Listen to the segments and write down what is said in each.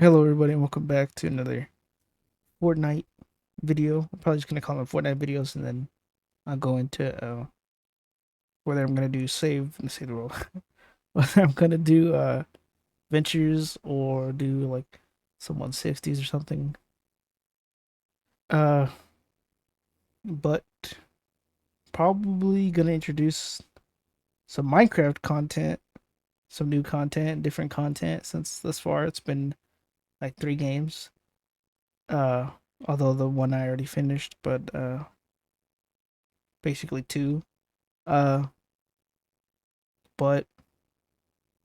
Hello, everybody, and welcome back to another Fortnite video. I'm probably just gonna call them Fortnite videos, and then I'll go into whether I'm gonna do save the world, whether I'm gonna do ventures or do like some 160's or something. Uh, but probably gonna introduce some Minecraft content, some new content, different content. Since thus far it's been like 3 games. Uh, although the one I already finished, but basically two. Uh, but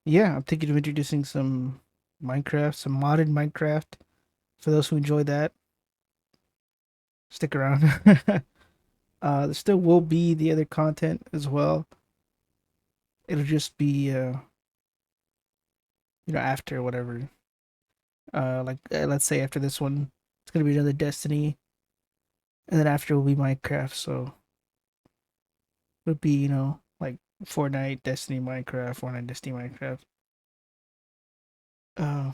yeah, I'm thinking of introducing some Minecraft, some modded Minecraft. For those who enjoy that, stick around. There still will be the other content as well. It'll just be after whatever. Let's say after this one, it's gonna be another Destiny, and then after will be Minecraft. So it would be like Fortnite, Destiny, Minecraft, Fortnite, Destiny, Minecraft. Uh,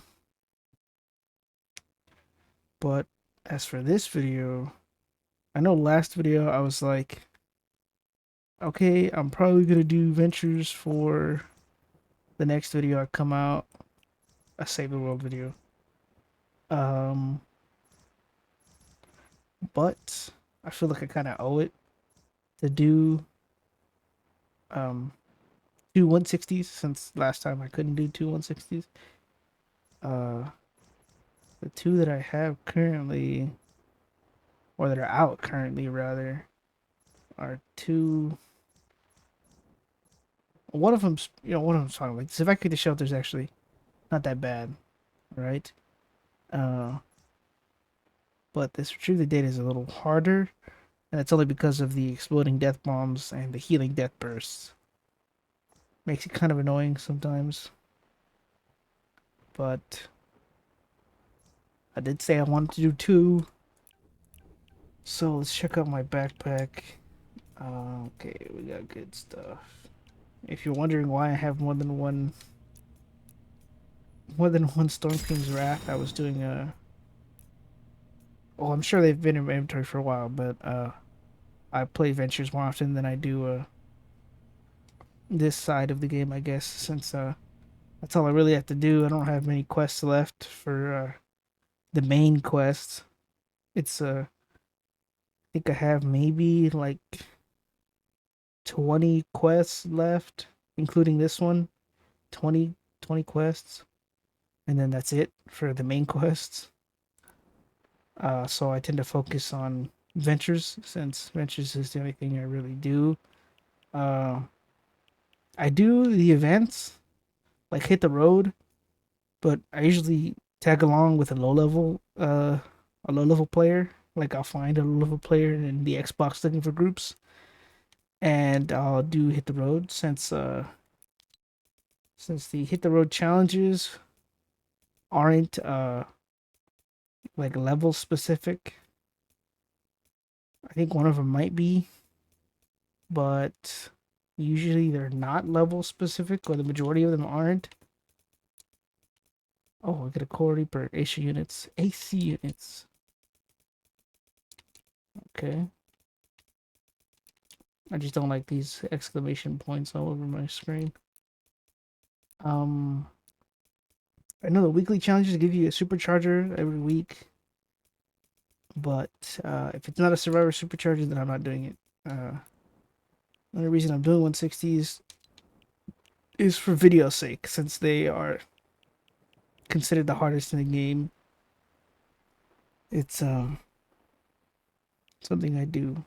but as for this video, I know last video I was like, okay, I'm probably gonna do ventures for the next video I come out, a Save the World video. Um, but I feel like I kind of owe it to do um two 160's since last time I couldn't do two 160's. Uh, the two that I have currently, or that are out currently rather, are two. One of them's one of them's fine. Like Evacuate the Shelter's actually not that bad, right? Uh, but this Retrieve the Data is a little harder, and it's only because of the exploding death bombs and the healing death bursts. Makes it kind of annoying sometimes, but I did say I wanted to do two, so let's check out my backpack. Okay, we got good stuff. If you're wondering why I have more than one Storm King's Wrath, I was doing a. Oh, I'm sure they've been in my inventory for a while, but I play Ventures more often than I do this side of the game, I guess, since that's all I really have to do. I don't have many quests left for the main quest. It's I think I have maybe like 20 quests left, including this one. 20 quests, and then that's it for the main quests. So I tend to focus on ventures since ventures is the only thing I really do. Uh, I do the events like hit the road, but I usually tag along with a low level player. Like I'll find a low level player in the Xbox looking for groups, and I'll do hit the road since the hit the road challenges aren't like level specific. I think one of them might be, but usually they're not level specific, or the majority of them aren't. Oh, I get a core reaper AC units. AC units. Okay. I just don't like these exclamation points all over my screen. Um, I know the weekly challenges give you a supercharger every week, but if it's not a survivor supercharger, then I'm not doing it. The only reason I'm doing 160's is for video sake, since they are considered the hardest in the game. It's something I do,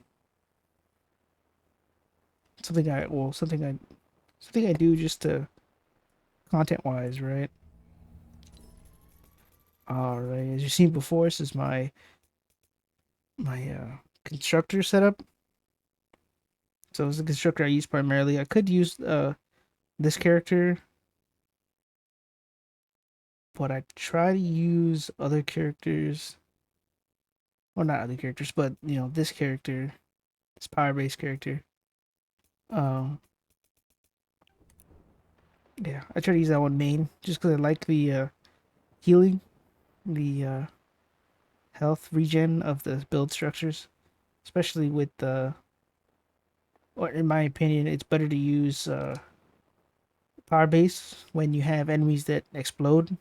something I do just to content wise, right? All right, as you've seen before, this is my constructor setup. So it's the constructor I use primarily. I could use this character, but I try to use other characters. Well, not other characters, but this character, this power based character. Um, yeah, I try to use that one main just because I like the healing. the health regen of the build structures, especially with the. Or in my opinion, it's better to use power base when you have enemies that explode,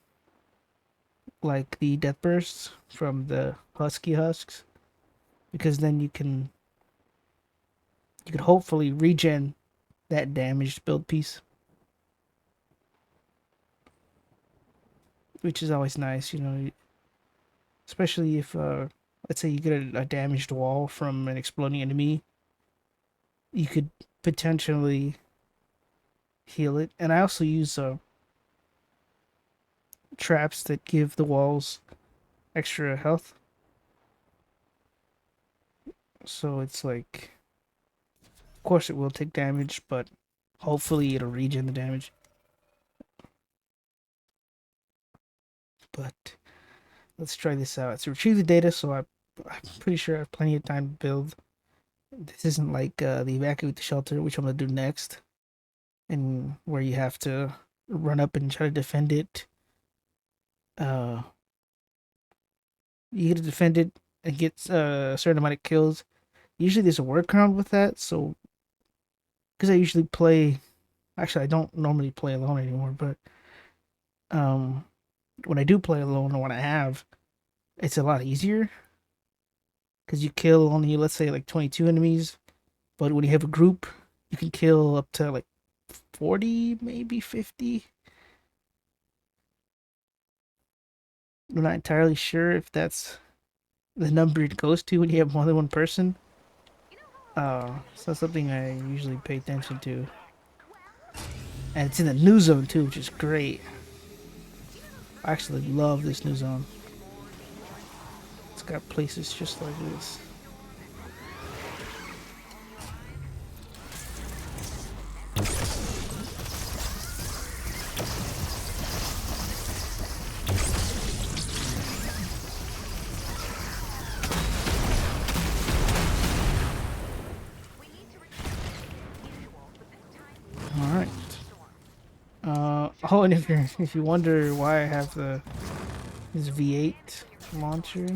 like the death bursts from the husky husks, because then you could hopefully regen that damaged build piece, which is always nice, you know, especially if let's say you get a damaged wall from an exploding enemy, you could potentially heal it. And I also use traps that give the walls extra health, so it's like, of course it will take damage, but hopefully it'll regen the damage. But let's try this out. It's retrieve the data, so I'm pretty sure I have plenty of time to build. This isn't like the evacuate the shelter, which I'm gonna do next, and where you have to run up and try to defend it. Uh, you get to defend it and get a certain amount of kills. Usually there's a workaround with that, so because I usually play, actually I don't normally play alone anymore, but um, when I do play alone or when I have, it's a lot easier because you kill only, let's say, like 22 enemies, but when you have a group, you can kill up to like 40, maybe 50. I'm not entirely sure if that's the number it goes to when you have more than one person. It's not something I usually pay attention to. And it's in the new zone too, which is great. I actually love this new zone. It's got places just like this. All right. Oh, and if you wonder why I have this V8 launcher,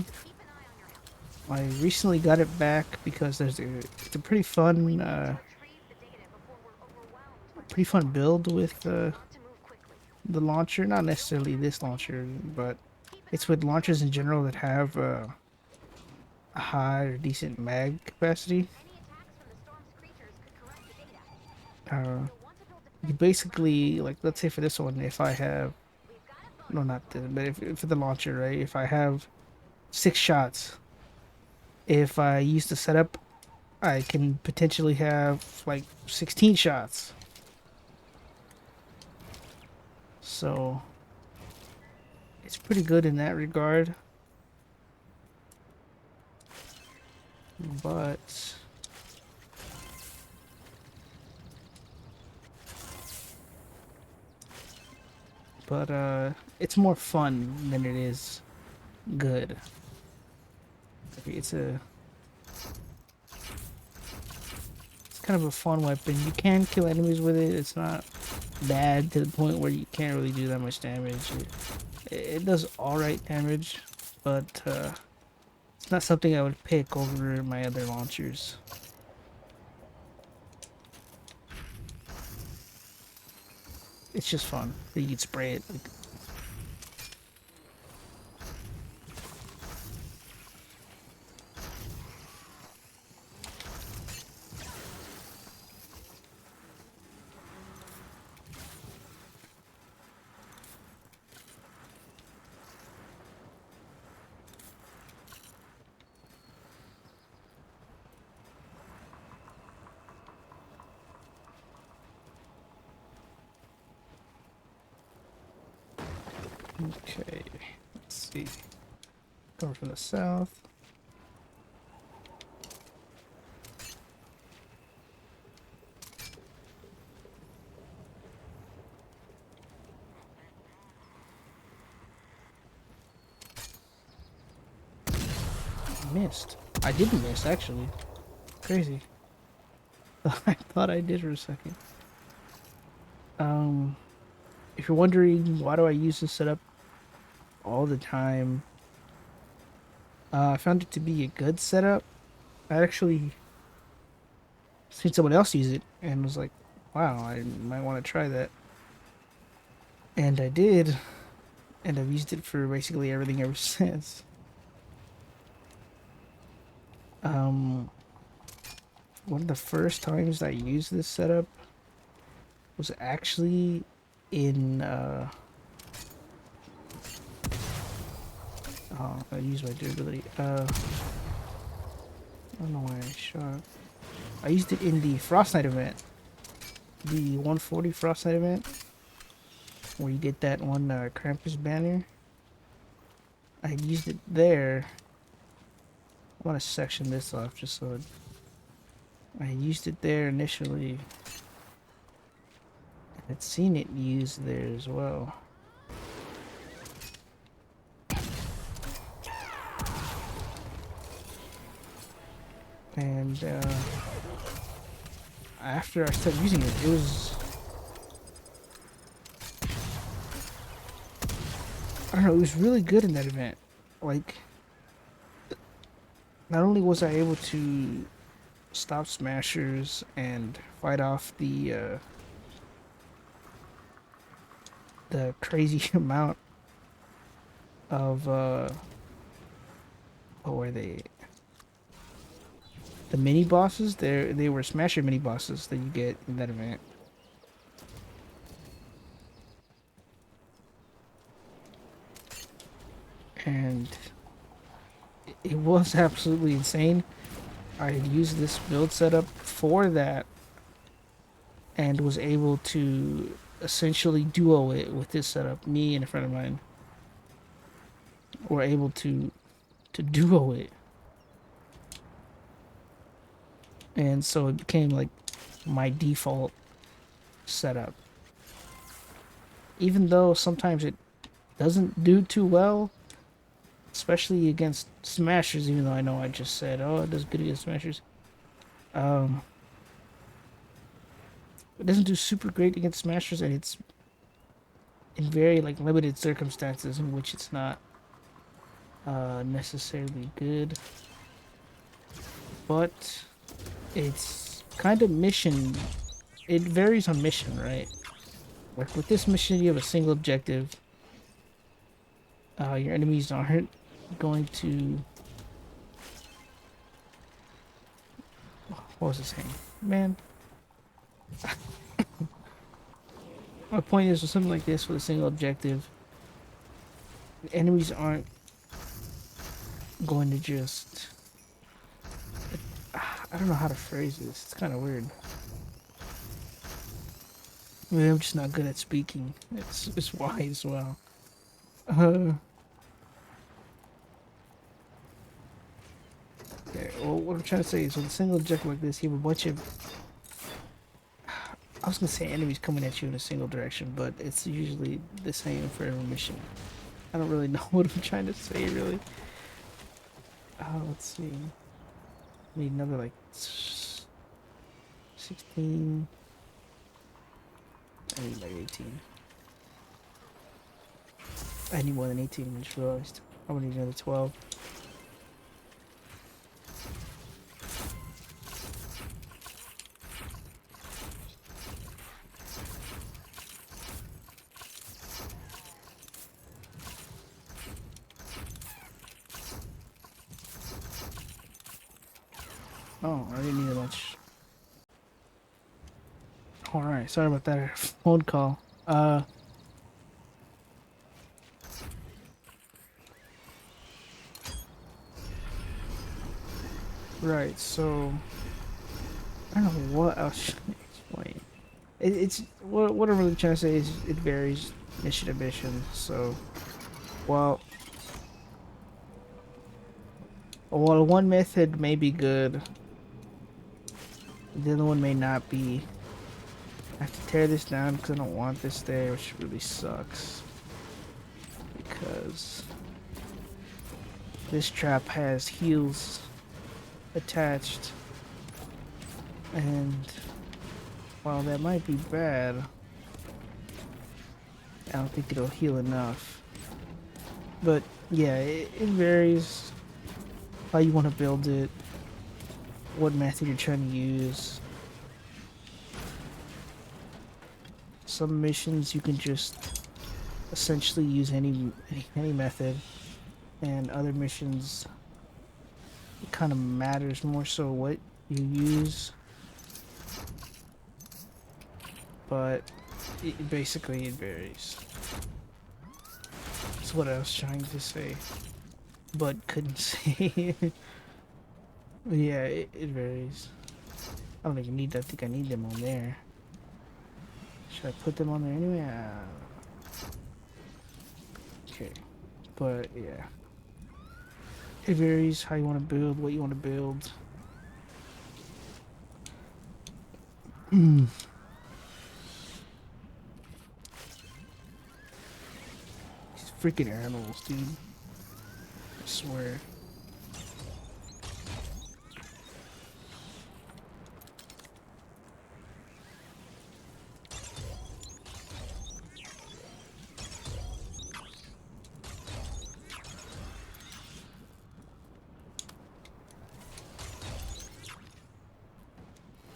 I recently got it back because it's a pretty fun build with the launcher. Not necessarily this launcher, but it's with launchers in general that have a high or decent mag capacity. Uh, you basically, like, let's say for this one, if I have, no, not this, but if for the launcher, right? If I have 6 shots, if I use the setup, I can potentially have like 16 shots. So it's pretty good in that regard. But it's more fun than it is good. It's a it's kind of a fun weapon. You can kill enemies with it. It's not bad to the point where you can't really do that much damage. It does alright damage, but it's not something I would pick over my other launchers. It's just fun. You can spray it. Okay, let's see. Coming from the south. Missed. I didn't miss, actually. Crazy. I thought I did for a second. Um, if you're wondering why do I use this setup, all the time. I found it to be a good setup. I actually seen someone else use it and was like, wow, I might want to try that. And I did, and I've used it for basically everything ever since. Um, One of the first times I used this setup was actually in, oh, I used my durability. I don't know why I shot. I used it in the Frost Knight event. The 140 Frost Knight event. Where you get that one Krampus banner. I used it there. I want to section this off just so I used it there initially. I'd seen it used there as well. And after I started using it, it was, I don't know, it was really good in that event. Like, not only was I able to stop smashers and fight off the crazy amount of what were they? The mini bosses. They were smasher mini bosses that you get in that event. And it was absolutely insane. I had used this build setup for that and was able to essentially duo it with this setup. Me and a friend of mine were able to duo it, and so it became like my default setup. Even though sometimes it doesn't do too well, especially against smashers. Even though I know I just said, oh, it does good against smashers. It doesn't do super great against smashers, and it's in very like limited circumstances in which it's not necessarily good. But it's kind of mission. It varies on mission, right? Like with this mission, you have a single objective. Your enemies aren't going to. What was it saying, man? My point is, with something like this with a single objective, the enemies aren't going to just. I don't know how to phrase this. It's kind of weird. Maybe I'm just not good at speaking. It's why as well. Okay, well, what I'm trying to say is with a single objective like this, you have a bunch of. I was gonna say enemies coming at you in a single direction, but it's usually the same for every mission. I don't really know what I'm trying to say, really. Let's see. Need another like 16. I need like 18. I need more than 18, I just realized. I'm gonna need another 12. Oh, I didn't need much. Alright, sorry about that phone call. Right, so I don't know what else should I explain. It's what I'm really trying to say is it varies mission to mission. So while one method may be good, the other one may not be. I have to tear this down because I don't want this there, which really sucks. Because this trap has heals attached, and while that might be bad, I don't think it'll heal enough. But yeah, it varies how you want to build it, what method you're trying to use. Some missions you can just essentially use any method, and other missions it kind of matters more so what you use. But basically it varies. That's what I was trying to say, but couldn't say. Yeah, it varies. I don't even need that. I think I need them on there. Should I put them on there anyway? Okay. But yeah. It varies how you want to build, what you want to build. These freaking animals, dude. I swear.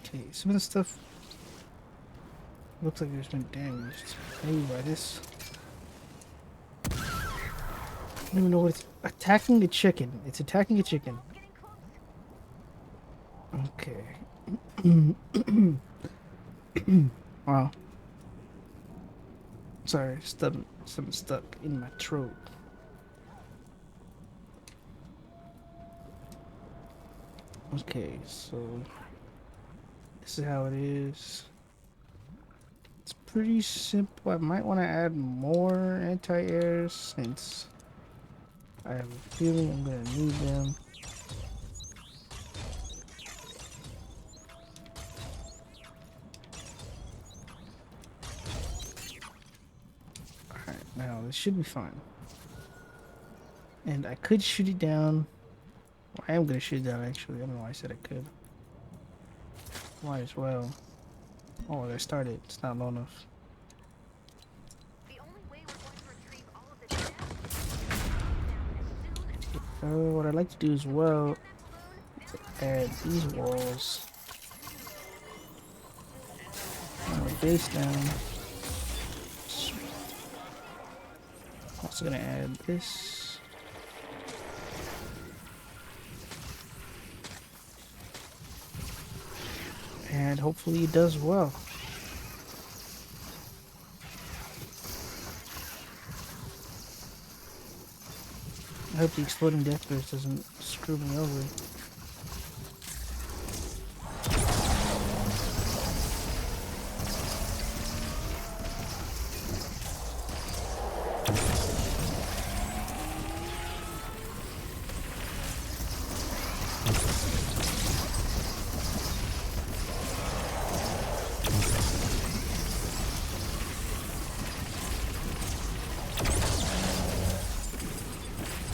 Okay, some of the stuff looks like there's been damaged. Maybe by this. I don't even know what it's attacking the chicken. It's attacking a chicken. Okay. Wow. Sorry, something stuck in my throat. Okay, so this is how it is. It's pretty simple. I might want to add more anti-airs since I have a feeling I'm gonna need them. Alright, now this should be fine. And I could shoot it down. Well, I am gonna shoot it down actually. I don't know why I said I could. Might as well. Oh, I started. It's not low enough. What I'd like to do as well is add these walls. Base down. Also gonna add this. And hopefully it does well. I hope the exploding death burst doesn't screw me over.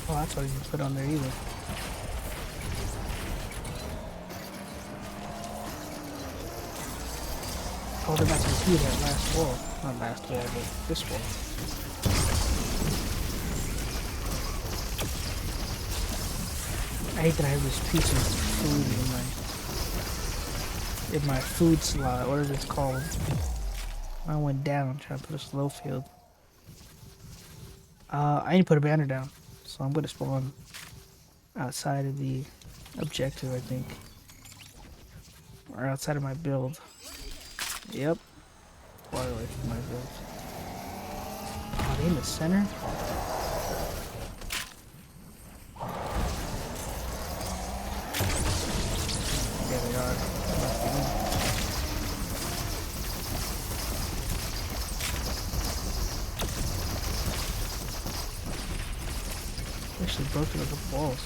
Oh, that's what I didn't put on there either. Oh, they're about to repeat that last wall. Not last wall, but this wall. I hate that I have this piece of food in my food slot, whatever it's called. I went down trying to put a slow field. I need to put a banner down, so I'm gonna spawn outside of the objective, I think, or outside of my build. Yep, far away from my build. Are they in the center? Yeah, they are. Actually broken up the walls.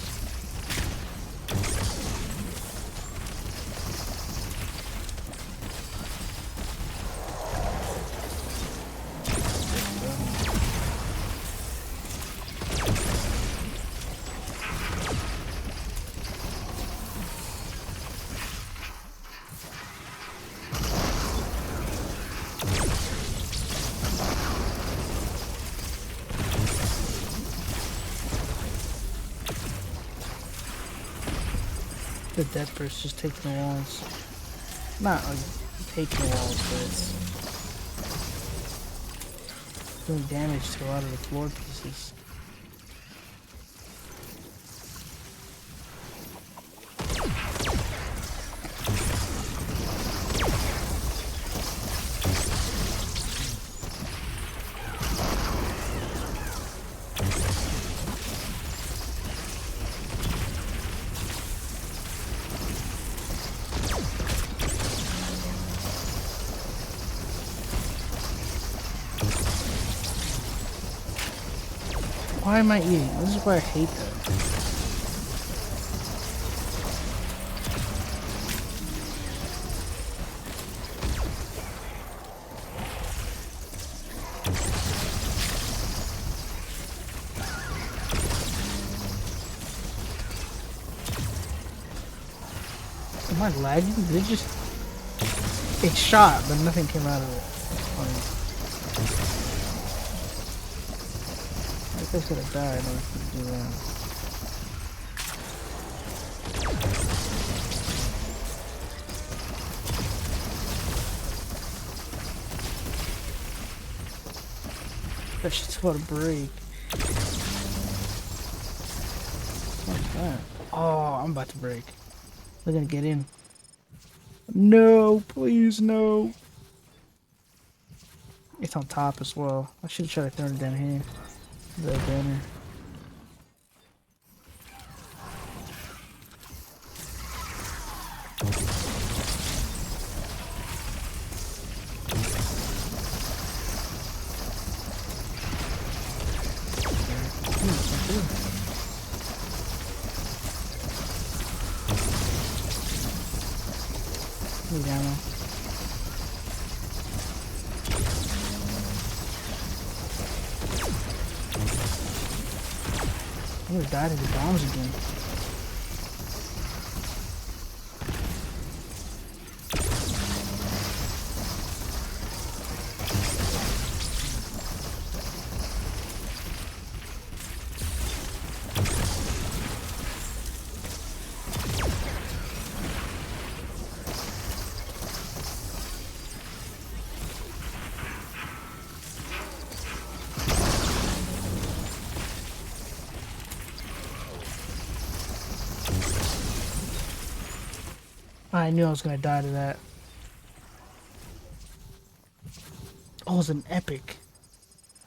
The death burst just taking the walls. Not like taking the walls, but it's doing damage to a lot of the floor pieces. Why am I eating? This is why I hate that. Am I lagging? Did it just... It shot, but nothing came out of it. Funny. I think I was gonna die in order to do that. That shit's about to break. What's that? Oh, I'm about to break. We're gonna get in. No, please, no. It's on top as well. I should try to turn it down here. The banner. Need ammo. I'm gonna die to the bombs again. I knew I was gonna die to that. Oh, it was an epic.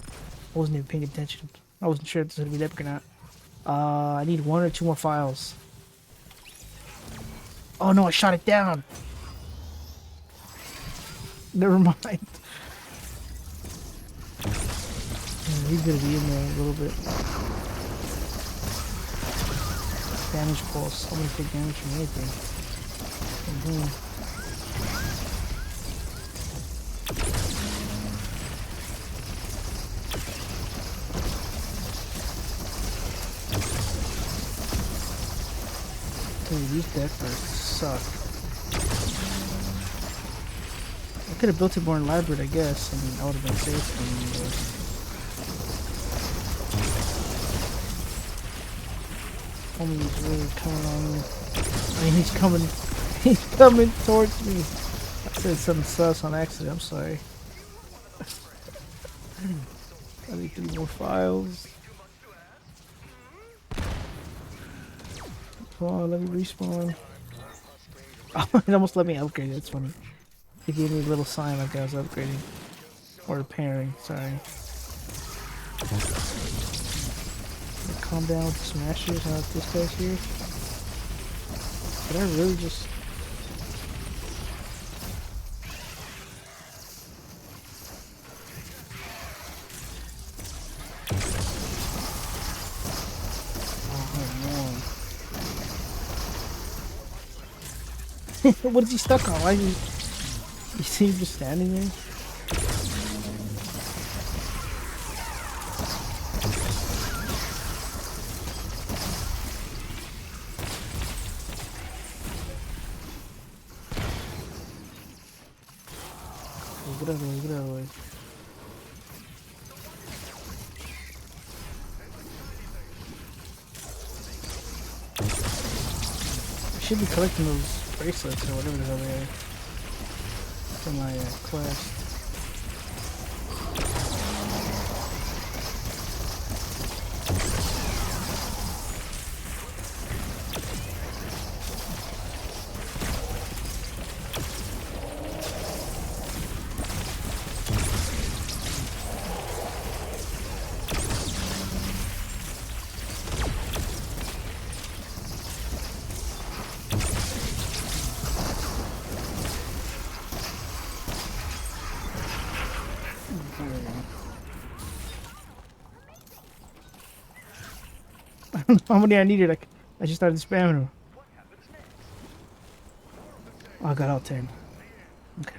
I wasn't even paying attention. I wasn't sure if this was gonna be epic or not. I need 1 or 2 more files. Oh no, I shot it down. Never mind. He's gonna be in there a little bit. Damage pulse. I'm gonna take damage from anything. Dude, these death bursts suck. I could have built it more elaborate, I guess, and I would have been safe from those. Homie is really coming on me. I mean, he's coming towards me. I said something sus on accident, I'm sorry. I need 3 more files. Come on, let me respawn. Oh, it almost let me upgrade, that's funny. It gave me a little sign like I was upgrading. Or repairing, sorry. Calm down with the smashers, how this guy's here. Did I really just... What is he stuck on? Why is he... You see him just standing there? Get out of the way, get out of the way. should be collecting those bracelets or whatever the hell they are for my quest. I don't know how many I needed. I just started spamming them. Oh, I got all 10. Okay.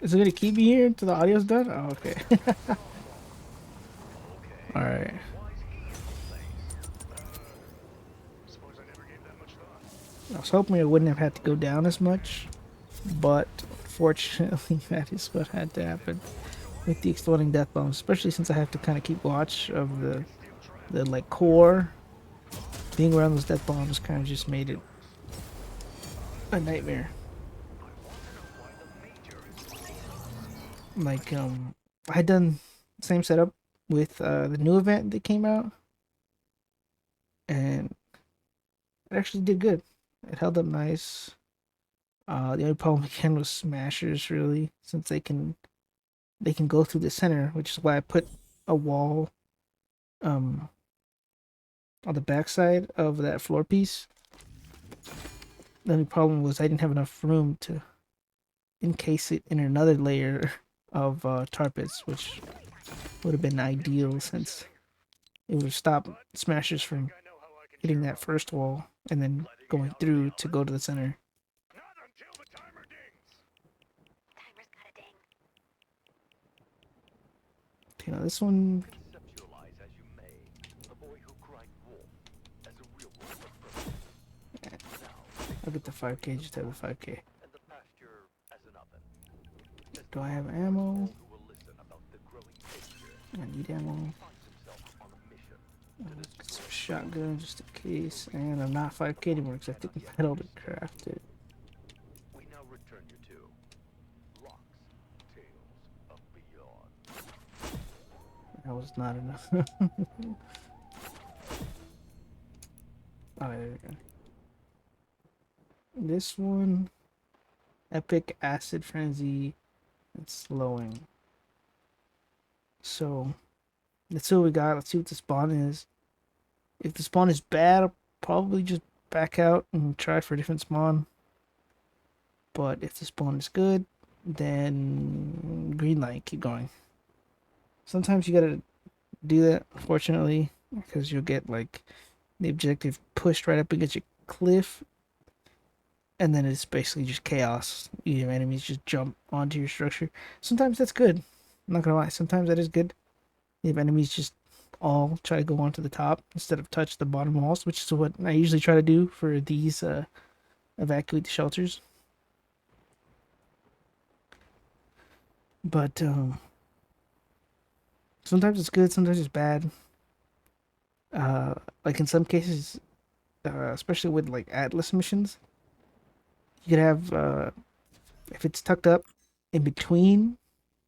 Is it gonna keep me here until the audio's done? Oh, okay. Alright. I was hoping it wouldn't have had to go down as much, but fortunately that is what had to happen with the exploding death bombs, especially since I have to kind of keep watch of the like core. Being around those death bombs kind of just made it a nightmare. Like I had done the same setup with the new event that came out, and it actually did good. It held up nice. The only problem again was smashers, really, since they can go through the center, which is why I put a wall um on the backside of that floor piece. The only problem was I didn't have enough room to encase it in another layer of tar pits, which would have been ideal since it would have stopped smashers from hitting that first wall and then going through to go to the center. You know, this one. I'll get the 5k, just have the 5k. Do I have ammo? I need ammo. Let's get some shotgun just in case. And I'm not 5k anymore because I took metal to craft it. That was not enough. Oh, there we go. This one, Epic Acid Frenzy, and Slowing. So, let's see what we got. Let's see what the spawn is. If the spawn is bad, I'll probably just back out and try for a different spawn. But if the spawn is good, then green light, keep going. Sometimes you gotta do that, unfortunately, because you'll get like the objective pushed right up against your cliff, and then it's basically just chaos. Your enemies just jump onto your structure. Sometimes that's good. I'm not gonna lie. Sometimes that is good. If enemies just all try to go onto the top instead of touch the bottom walls, which is what I usually try to do for these evacuate the shelters. But sometimes it's good, sometimes it's bad. Like in some cases, especially with like Atlas missions, you could have if it's tucked up in between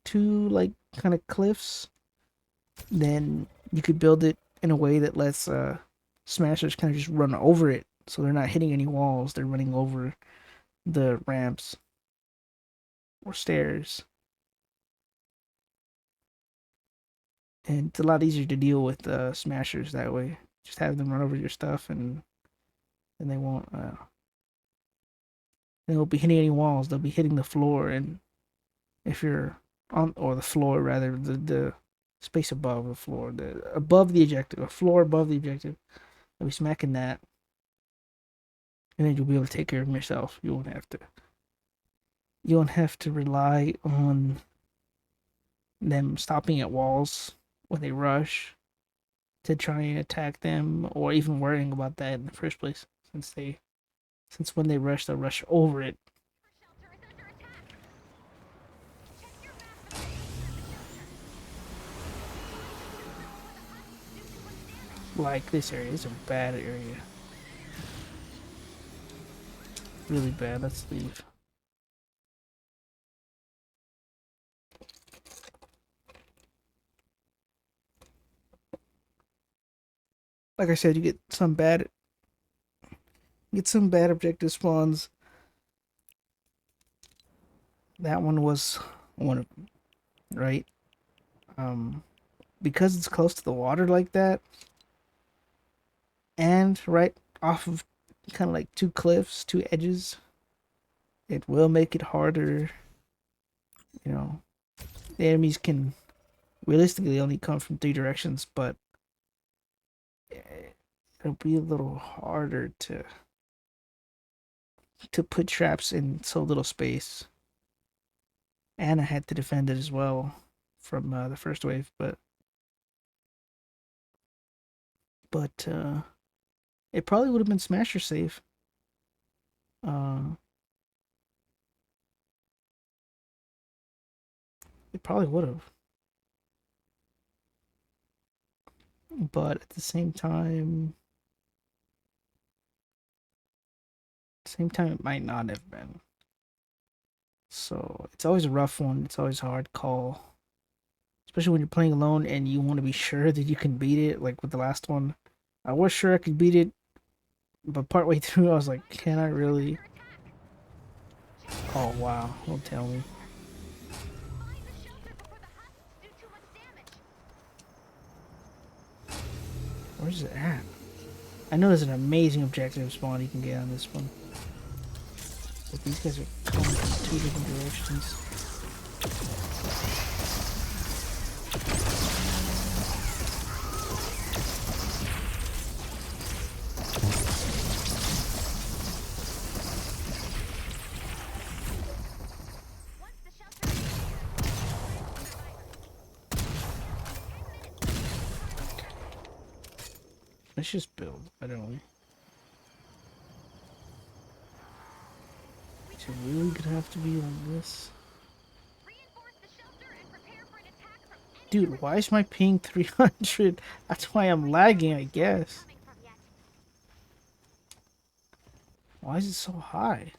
two like kind of cliffs, then you could build it in a way that lets smashers kind of just run over it, so they're not hitting any walls; they're running over the ramps or stairs, and it's a lot easier to deal with smashers that way. Just have them run over your stuff, and they won't be hitting any walls. They'll be hitting the floor, and if you're on or the floor rather, the space above the floor, the above the objective, a floor above the objective, they'll be smacking that, and then you'll be able to take care of them yourself. You won't have to. You won't have to rely on them stopping at walls when they rush to try and attack them, or even worrying about that in the first place, since when they rush, they'll rush over it. Like this area is a bad area. Really bad. Let's leave. Like I said, you get some bad objective spawns. That one was one of them, right? Um, because it's close to the water like that, and right off of kind of like two cliffs, two edges, it will make it harder. You know, the enemies can realistically only come from three directions, but it'll be a little harder to put traps in so little space. And I had to defend it as well from the first wave, but it probably would have been smasher safe. Uh, it probably would have, but at the same time, it might not have been. So it's always a rough one. It's always a hard call, especially when you're playing alone and you want to be sure that you can beat it. Like with the last one, I was sure I could beat it, but partway through, I was like, can I really? Oh wow! Don't tell me. Where's it at? I know there's an amazing objective spawn you can get on this one, but these guys are coming from two different directions. Let's just build. I don't know. Is it really gonna have to be like this? Dude, why is my ping 300? That's why I'm lagging, I guess. Why is it so high?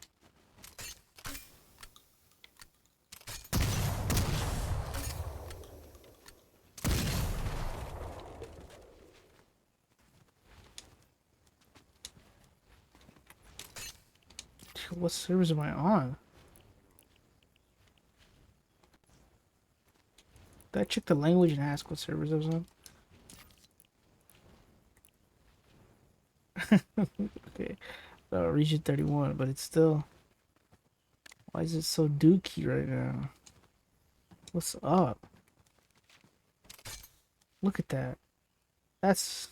What servers am I on? Did I check the language and ask what servers I was on? Okay. Region 31, but it's still... Why is it so dookie right now? What's up? Look at that. That's...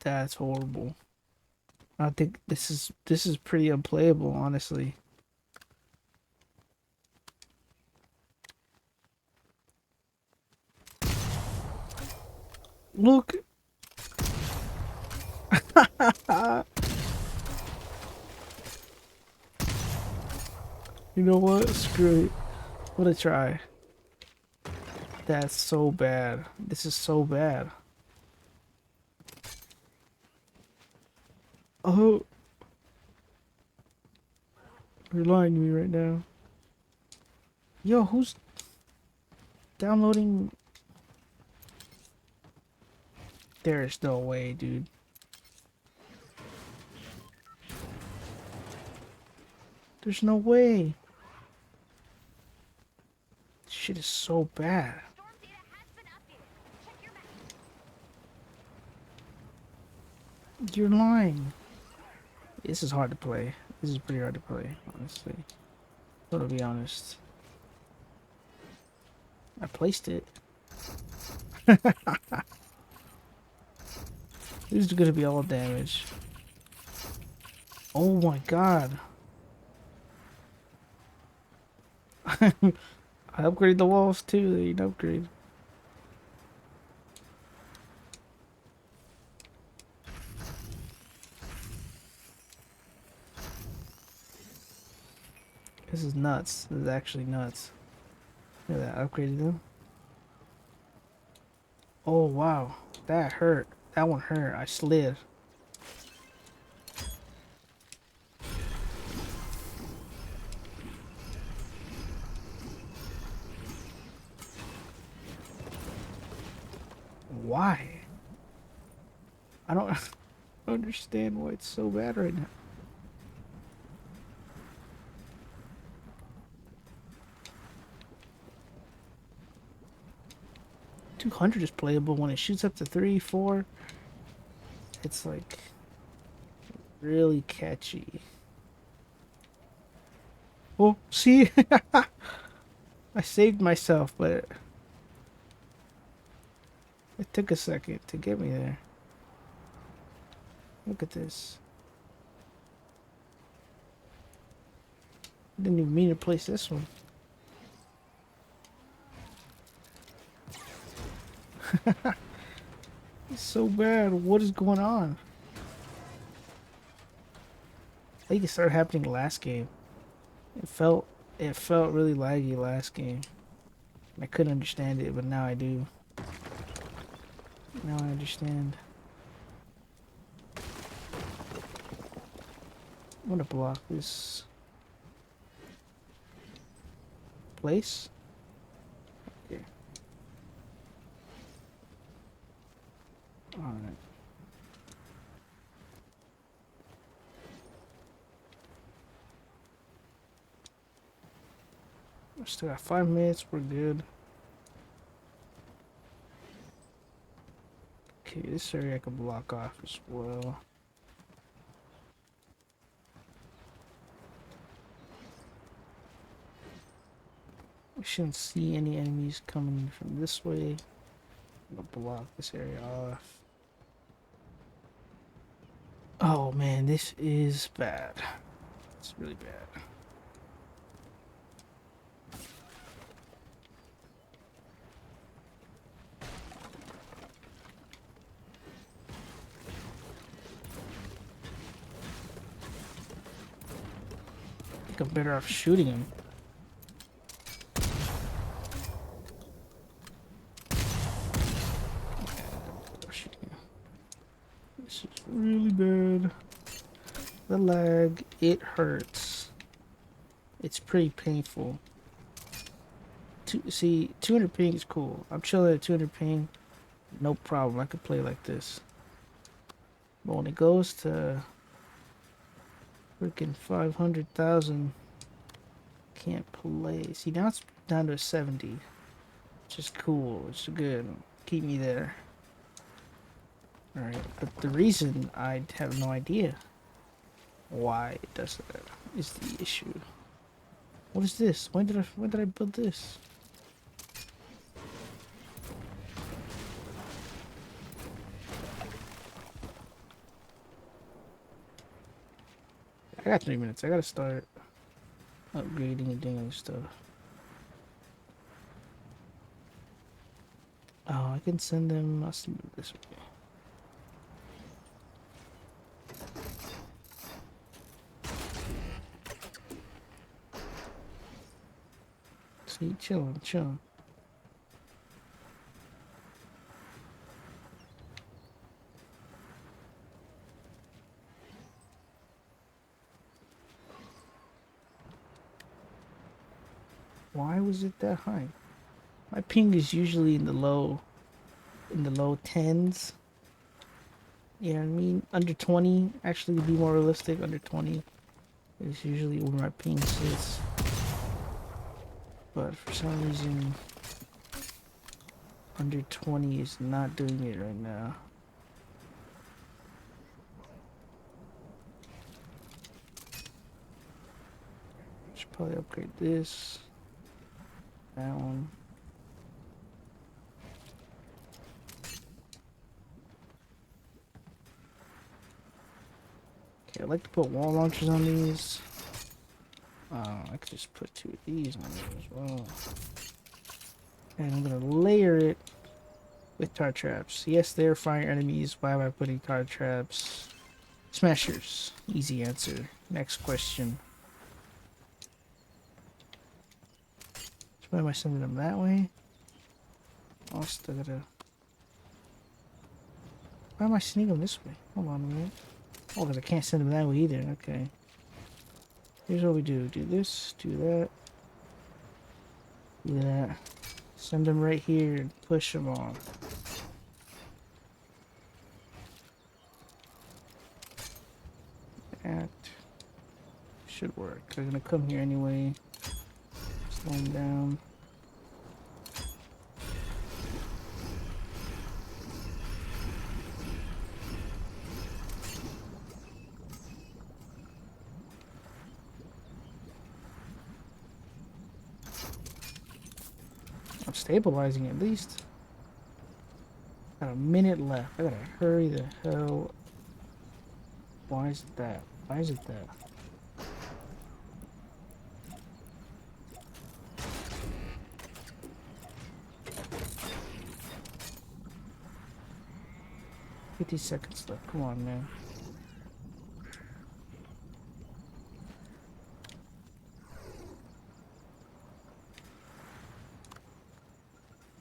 That's horrible. I think this is pretty unplayable, honestly. Look. You know what? Screw it. I'm gonna try. That's so bad. This is so bad. Oh. You're lying to me right now. Yo, who's downloading? There's no way, dude. There's no way. This shit is so bad. You're lying. This is hard to play. This is pretty hard to play, honestly. Gotta be honest. I placed it. This is gonna be all damage. Oh my god. I upgraded the walls too. They need upgrade. This is nuts. This is actually nuts. Look at that, I upgraded them. Oh wow, that hurt. That one hurt. I slid. Why? I don't understand why it's so bad right now. 200 is playable when it shoots up to 3, 4. It's like really catchy. Oh, see? I saved myself, but it took a second to get me there. Look at this. I didn't even mean to place this one. It's so bad. What is going on? I think it started happening last game. It felt really laggy last game. I couldn't understand it, but now I do. Now I understand. I'm gonna block this place. Okay. Alright. We still got 5 minutes, we're good. Okay, this area I can block off as well. We shouldn't see any enemies coming from this way. I'm gonna block this area off. Oh man, this is bad. It's really bad. I think I'm better off shooting him. This is really bad. The lag, it hurts. It's pretty painful. See, 200 ping is cool. I'm chilling at 200 ping. No problem. I could play like this. But when it goes to freaking 500,000, can't play. See, now it's down to 70. Which is cool. It's good. Keep me there. Alright, but the reason I have no idea why it does that is the issue. What is this? When did I build this? I got 3 minutes. I gotta start upgrading and doing other stuff. Oh, I can send them. I'll send them this way. See, chilling. Why was it that high? My ping is usually in the low 10s. You know what I mean? Under 20, actually to be more realistic, under 20 is usually where my ping sits. But for some reason, under 20 is not doing it right now. Should probably upgrade this. That one. Okay, I'd like to put wall launchers on these. I could just put 2 of these on there as well. And I'm gonna layer it with tar traps. Yes, they're fire enemies. Why am I putting tar traps? Smashers. Easy answer. Next question. Why am I sending them that way? Oh, still gotta... Why am I sending them this way? Hold on a minute. Oh, because I can't send them that way either. Okay. Here's what we do. Do this, do that. Do that. Send them right here and push them on. That should work. They're gonna come here anyway. Slow them down. I'm stabilizing at least. Got a minute left. I gotta hurry the hell. Why is it that? Why is it that? $50 seconds left. Come on, man.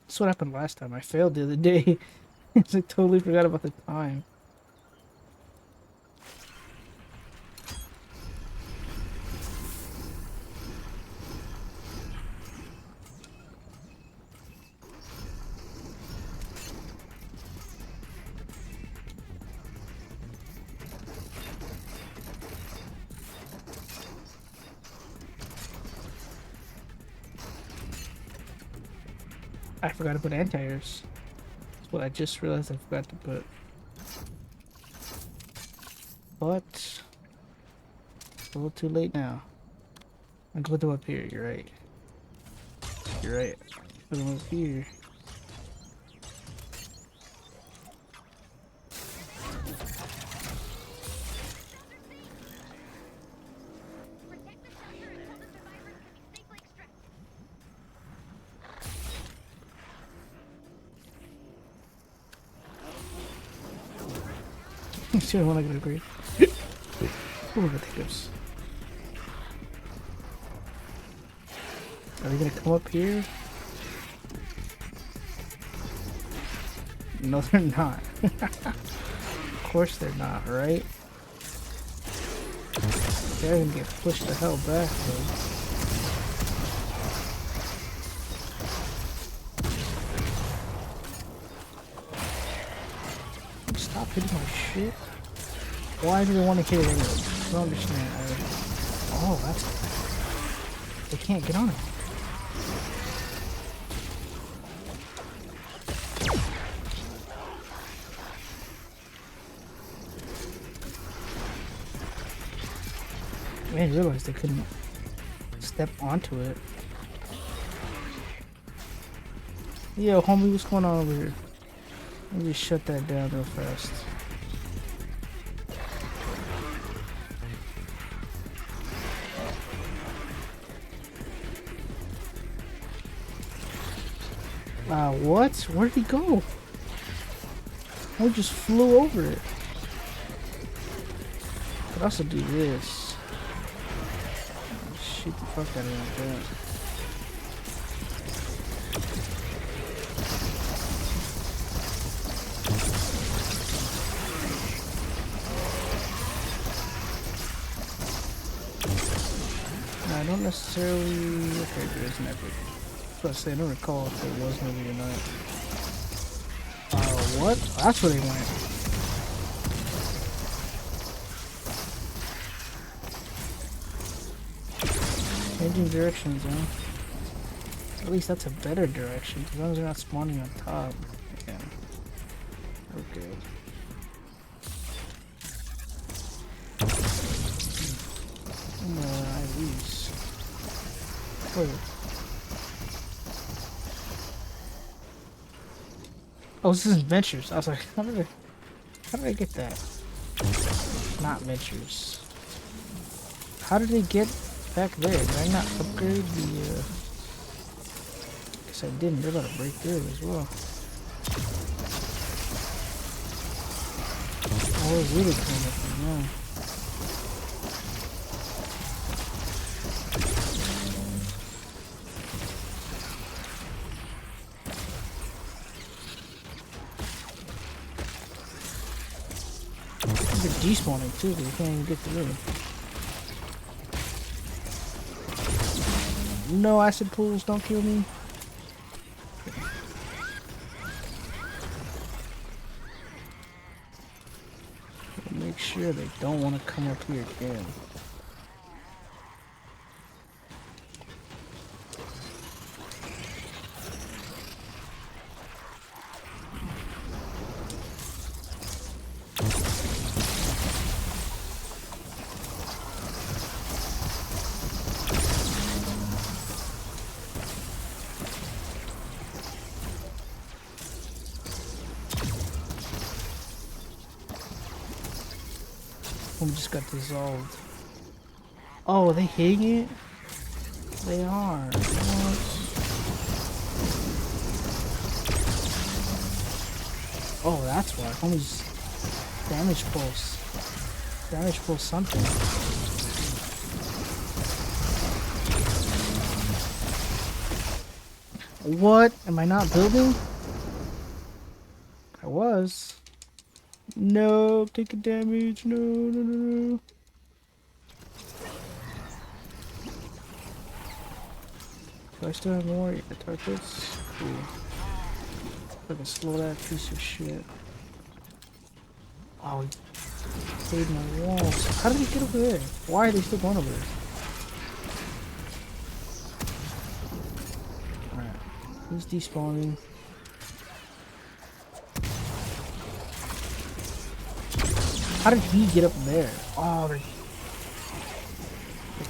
That's what happened last time. I failed the other day. I totally forgot about the time. I forgot to put anti-airs. That's what I just realized I forgot to put. But a little too late now. I put them up here, you're right. You're right. Put them up here. See what I can agree. Oh, look at this. Are they gonna come up here? No, they're not. Of course they're not, right? They're gonna get pushed the hell back, though. Stop hitting my shit. Why do they want to hit it anyway? I don't understand. Oh, that's... They can't get on it. I didn't realize they couldn't step onto it. Yo, homie, what's going on over here? Let me just shut that down real fast. What? Where'd he go? I just flew over it. Could also do this. Shoot the fuck out of him like that. I don't necessarily... Okay, there is an epic. I was about to say, I don't recall if there was maybe or not. What? That's where they went. Changing directions, huh? At least that's a better direction, as long as they're not spawning on top. Yeah. Okay. IVs. Wait. Oh, this isn't Ventures. I was like, how did I get that? Not Ventures. How did they get back there? Did I not upgrade the, Guess I didn't. They're about to break through as well. Oh, we're really clean up now. They're despawning too, but you can't even get through. No acid pools, don't kill me. Make sure they don't want to come up here again. One just got dissolved. Oh, are they hitting it? They are. What? Oh, that's why. Homie's damage pulse. Damage pulse something. What? Am I not building? I was. No, taking damage. No, no, no, no. Do I still have more targets? Cool. I can slow that piece of shit. Oh, he saved my walls. How did he get over there? Why are they still going over there? Alright. He's despawning. How did he get up there? Oh, they're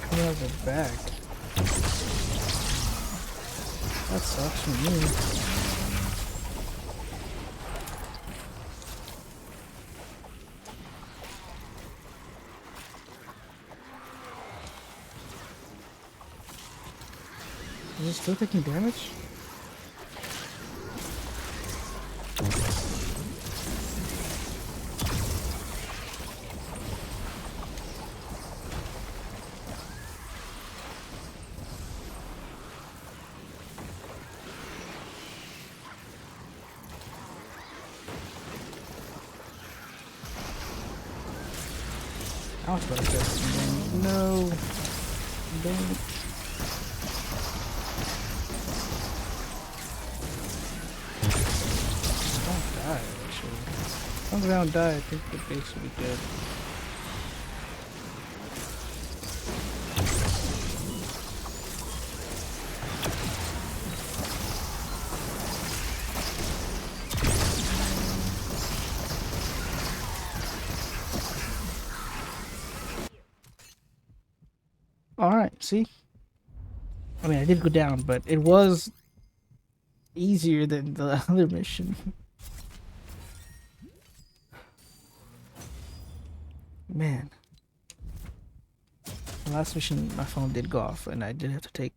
coming out of the back. That sucks for me. Is it still taking damage? I was about to get some damage. No. Don't. Don't die, actually. As long as I don't die, I think the base will be dead. Alright, see? I mean, I did go down, but it was easier than the other mission. Man. The last mission, my phone did go off, and I did have to take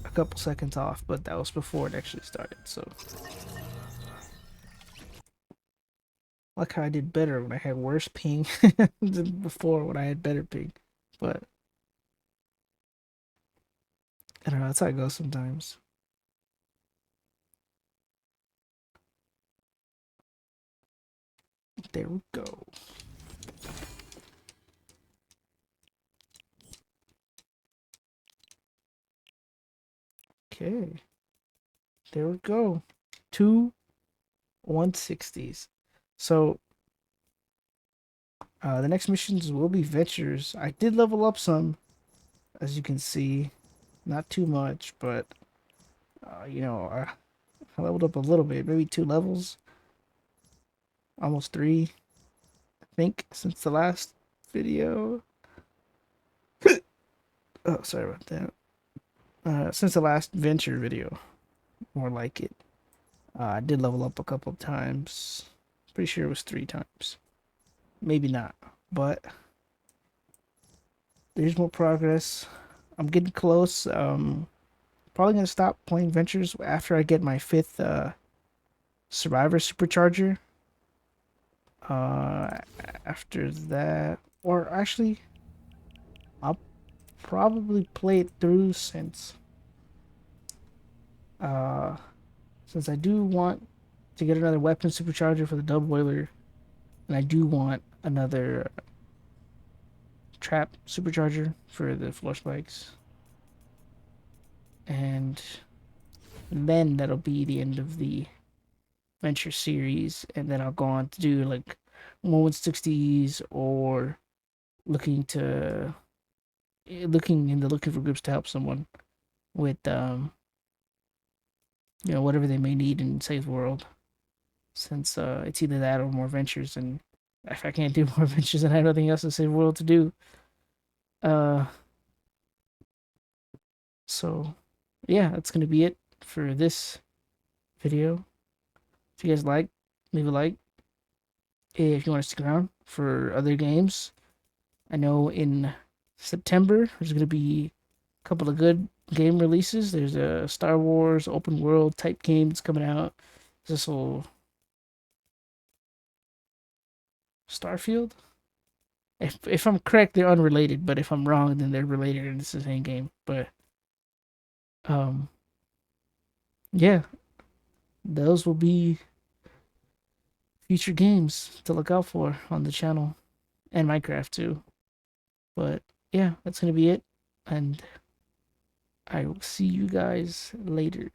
a couple seconds off, but that was before it actually started, so. Like how I did better when I had worse ping than before when I had better ping. But I don't know, that's how it goes sometimes. There we go. Okay. There we go. 2 160's. So the next missions will be ventures. I did level up some, as you can see. Not too much, but you know, I leveled up a little bit, maybe 2 levels. Almost 3, I think, since the last video. Oh, sorry about that. Since the last venture video, more like it. I did level up a couple of times. Pretty sure it was 3 times. Maybe not, but there's more progress. I'm getting close. Probably gonna stop playing ventures after I get my 5th survivor supercharger. After that, or actually, I'll probably play it through since I do want to get another weapon supercharger for the double boiler And I do want another trap supercharger for the floor spikes. And then that'll be the end of the venture series. And then I'll go on to do like 160's or looking to looking for groups to help someone with whatever they may need in Save World. Since it's either that or more ventures, and if I can't do more ventures, then I have nothing else in Save World to do. Uh, so yeah, that's gonna be it for this video. If you guys like, leave a like. If you want to stick around for other games, I know in September there's gonna be a couple of good game releases. There's a Star Wars open world type game that's coming out. This whole Starfield. If I'm correct, they're unrelated, but if I'm wrong, then they're related and it's the same game. But um, yeah, those will be future games to look out for on the channel and Minecraft too. But yeah, that's gonna be it, and I will see you guys later.